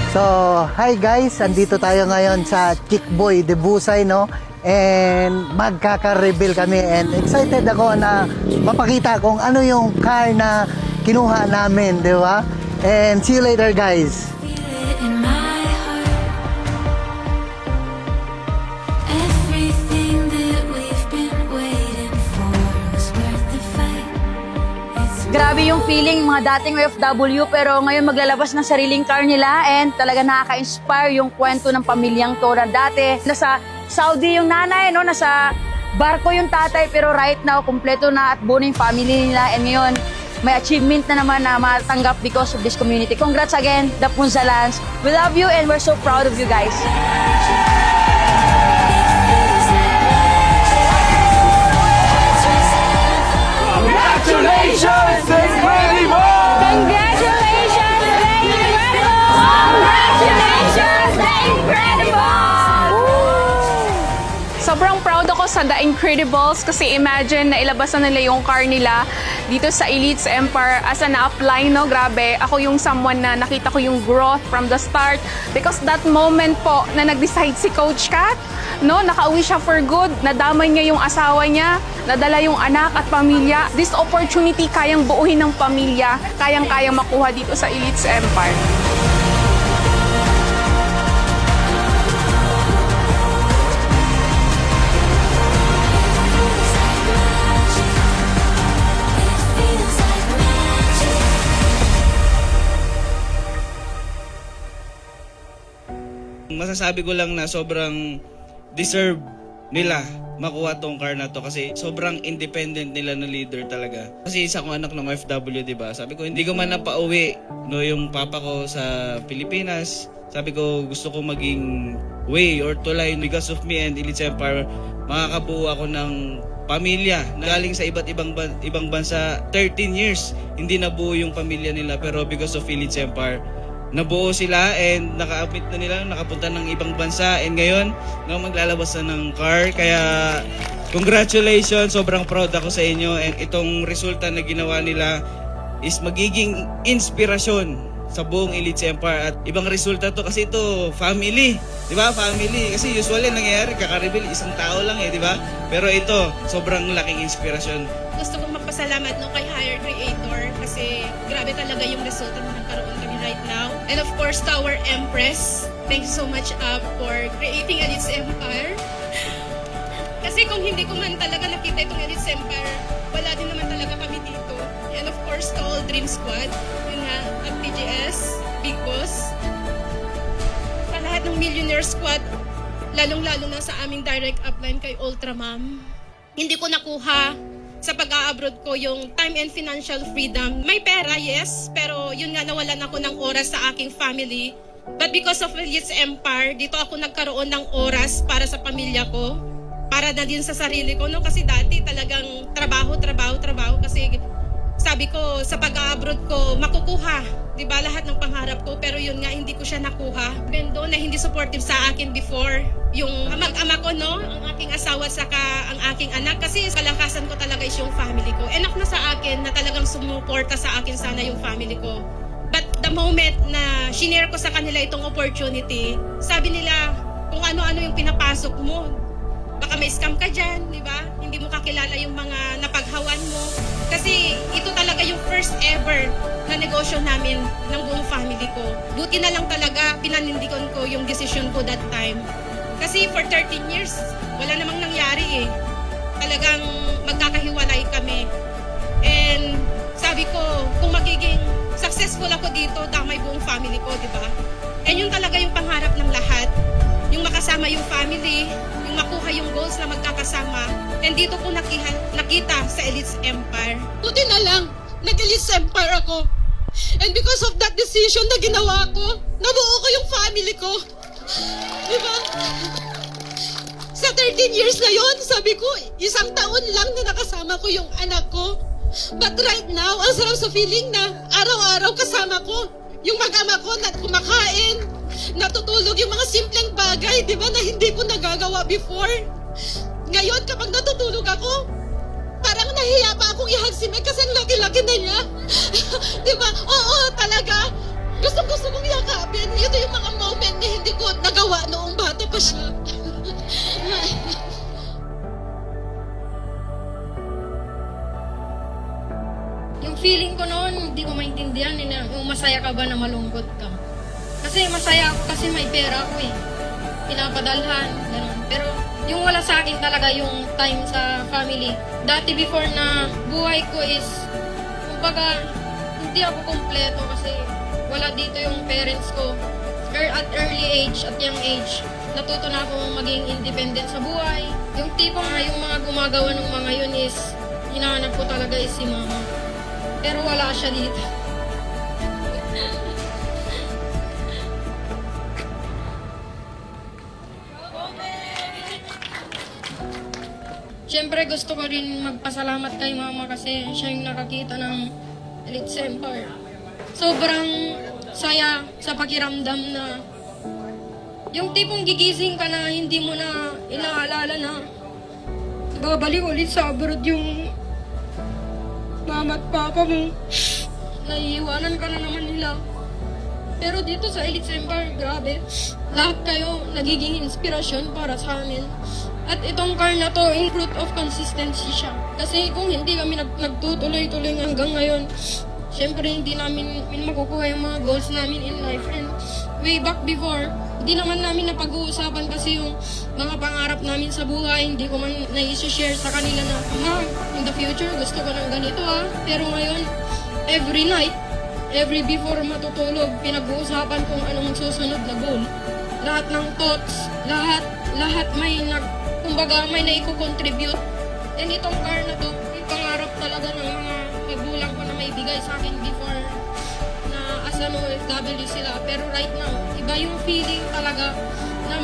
So, hi guys, andito tayo ngayon sa Chickboy de Busay, no? And magkaka-reveal kami and excited ako na mapakita kung ano yung car na kinuha namin, di ba? And see you later guys. In my heart, everything that we've been waiting for was worth the fight. Grabe yung feeling mga dating OFW pero ngayon maglalabas ng sariling car nila and talaga nakaka-inspire yung kwento ng pamilyang to na dati. Nasa Saudi yung nanay, no? Nasa barko yung tatay pero right now kumpleto na at buo na yung family nila and ngayon may achievement na naman na matanggap because of this community. Congrats again, the Punzalans. We love you and we're so proud of you guys. Congratulations, incredible! Congratulations, the Incredible! Congratulations, the Incredible! Sobrang proud ako sa The Incredibles kasi imagine na ilabas na nila yung car nila dito sa Elites Empire as an upline, no? Grabe, ako yung someone na nakita ko yung growth from the start because that moment po na nag-decide si Coach Kat, no? Nakauwi siya for good, nadamay niya yung asawa niya, nadala yung anak at pamilya. This opportunity kayang buuhin ng pamilya, kayang-kayang makuha dito sa Elites Empire. Masasabi ko lang na sobrang deserve nila makuha tong car na to kasi sobrang independent nila na leader talaga. Kasi isa kong anak ng OFW, di ba? Sabi ko, hindi ko man napauwi no, yung papa ko sa Pilipinas. Sabi ko, gusto ko maging way or tulay because of me and Elites Empire. Makakabuo ako ng pamilya na galing sa iba't ibang bansa. 13 years, hindi nabuo yung pamilya nila pero because of Elites Empire, nabuo sila and naka-admit na nila, nakapunta ng ibang bansa and ngayon maglalabas na ng car. Kaya congratulations, sobrang proud ako sa inyo and itong resulta na ginawa nila is magiging inspirasyon sa buong Elites Empire at ibang resulta to kasi ito family, di ba? Family kasi usually nangyayari kaka-reveal isang tao lang di ba? Pero ito sobrang laking inspirasyon. Gusto kong magpasalamat no kay Higher Creator kasi grabe talaga yung resulta na nagkaroon kami right now. And of course, to our Empress, thank you so much for creating Elites Empire. Kasi kung hindi ko man talaga nakita itong Elites Empire, wala din naman talaga kami dito. And of course, to all Dream Squad, yun nga, ang TGS, Big Boss, sa lahat ng Millionaire Squad, lalong-lalo na sa aming direct upline kay Ultra Ma'am. Hindi ko nakuha sa pag-a-abroad ko yung time and financial freedom. May pera, yes, pero yun nga nawalan ako ng oras sa aking family. But because of Elites Empire, dito ako nagkaroon ng oras para sa pamilya ko, para na din sa sarili ko, no? Kasi dati talagang trabaho kasi sabi ko sa pag-a-abroad ko makukuha, 'di ba, lahat ng pangarap ko, pero yun nga hindi ko siya nakuha. Bendo na hindi supportive sa akin before yung mag-ama ko, no, ang aking asawa saka ang aking anak kasi kalakasan ko talaga is yung family ko. Enough na sa akin na talagang sumuporta sa akin sana yung family ko. But the moment na shinare ko sa kanila itong opportunity, sabi nila kung ano-ano yung pinapasok mo. Baka may scam ka dyan, di ba? Hindi mo kakilala yung mga napaghawan mo. Kasi ito talaga yung first ever na negosyo namin ng buong family ko. Buti na lang talaga pinanindigan ko yung decision ko that time. Kasi for 13 years, wala namang nangyari Talagang magkakahiwalay kami. And sabi ko, kung magiging successful ako dito, damay buong family ko, di ba? And yun talaga yung pangarap ng lahat. Yung makasama yung family, yung makuha yung goals na magkakasama. And dito ko nakita sa Elites Empire. Buti na lang, nag-Elites Empire ako. And because of that decision na ginawa ko, nabuo ko yung family ko. Diba? Sa 13 years na yon, sabi ko, isang taon lang na nakasama ko yung anak ko. But right now, ang sarap sa feeling na araw-araw kasama ko. Yung mag-ama ko na kumakain, natutulog yung mga simpleng bagay, di ba, na hindi ko nagagawa before. Ngayon, kapag natutulog ako, parang nahiya pa akong ihag si Meg kasi ang laki-laki na niya. Di ba? Oo, talaga. Gusto kong yakapin. Ito yung mga moment na hindi ko nagawa noong bata pa siya. Yung feeling ko noon, hindi ko maintindihan yung masaya ka ba na malungkot ka. Kasi masaya ako kasi may pera ako eh. Pinapadalhan, gano'n. Pero yung wala sa akin talaga yung time sa family. Dati before na buhay ko is, kumbaga, hindi ako kompleto kasi wala dito yung parents ko. At early age, at young age, natuto na akong maging independent sa buhay. Yung tipong yung mga gumagawa ng mga yun is, hinahanap ko talaga is si mama. Pero wala siya dito. Siyempre gusto ko rin magpasalamat kay mama kasi siya yung nakakita ng Elite Empire. Sobrang saya sa pakiramdam na yung tipong gigising ka na hindi mo na inaalala na babalik ulit sa abroad yung mama at papa mo. Naiiwanan ka na naman nila. Pero dito sa Elite Empire, grabe. Lahat kayo nagiging inspirasyon para sa amin. At itong car na to, in fruit of consistency siya. Kasi kung hindi kami nagtutuloy-tuloy hanggang ngayon, syempre hindi namin makukuha yung mga goals namin in life. And way back before, hindi naman namin napag-uusapan kasi yung mga pangarap namin sa buhay. Hindi ko man na-share sa kanila na, in the future, gusto ko ng ganito Pero ngayon, every night, every before matutulog, pinag-uusapan kung anong susunod na goal. Lahat ng thoughts, lahat kumbaga may naiko-contribute. And itong car na to, may pangarap talaga ng mga magulang ko na may bigay sa akin before na as an OFW sila. Pero right now, iba yung feeling talaga na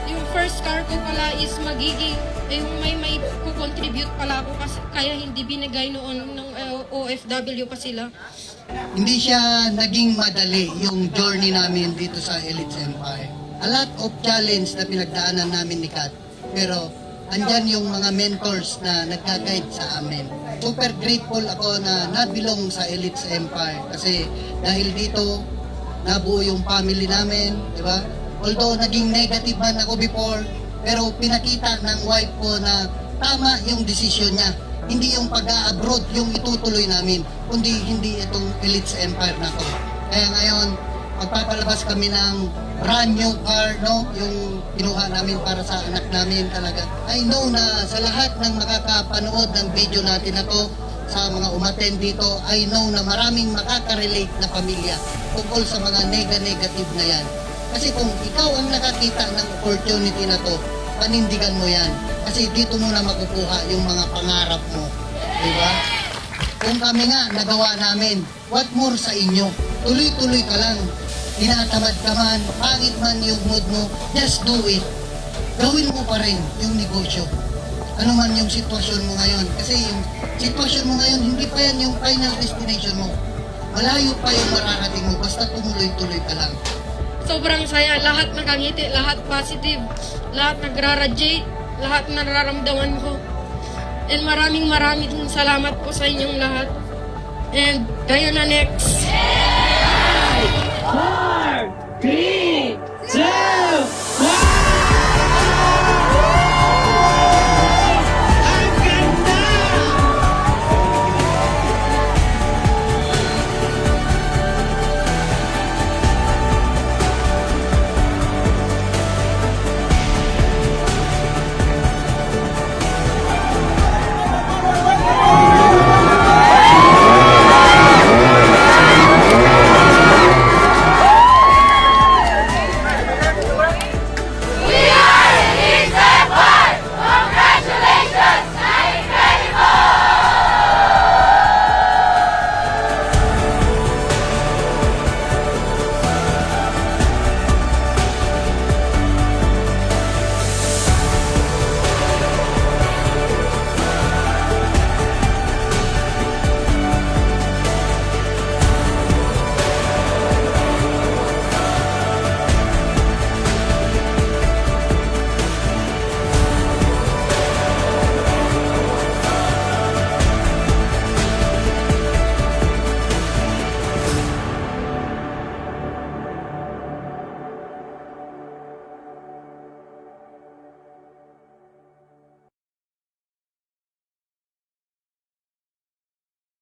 yung first car ko pala is magiging, yung may contribute pala ako kasi kaya hindi binigay noon ng OFW pa sila. Hindi siya naging madali yung journey namin dito sa Elite Empire. A lot of challenge na pinagdaanan namin ni Kat. Pero andyan yung mga mentors na nagka-guide sa amin. Super grateful ako na nabilong sa Elite Empire kasi dahil dito nabuo yung family namin, di ba? Although naging negative man ako before, pero pinakita ng wife ko na tama yung desisyon niya. Hindi yung pag-abroad yung itutuloy namin, kundi hindi itong Elite Empire na to. Kaya ngayon, magpapalabas kami ng brand new car, no? Yung kinuha namin para sa anak namin talaga. I know na sa lahat ng makakapanood ng video natin na to, sa mga umattend dito, I know na maraming makaka-relate na pamilya tungkol sa mga negative na yan. Kasi kung ikaw ang nakakita ng opportunity na to, panindigan mo yan. Kasi dito mo na makukuha yung mga pangarap mo. Diba? Kung kami nga, nagawa namin, what more sa inyo? Tuloy-tuloy ka lang. Tinatamad ka man, pangit man yung mood mo, just do it. Gawin mo pa rin yung negosyo. Ano man yung sitwasyon mo ngayon. Kasi yung sitwasyon mo ngayon, hindi pa yan yung final destination mo. Malayo pa yung mararating mo, basta tumuloy-tuloy ka lang. Sobrang saya, lahat nakangiti, lahat positive, lahat nagra-radiate, lahat nararamdaman ko. And maraming salamat po sa inyong lahat. And kayo na next. 4, 3, 2,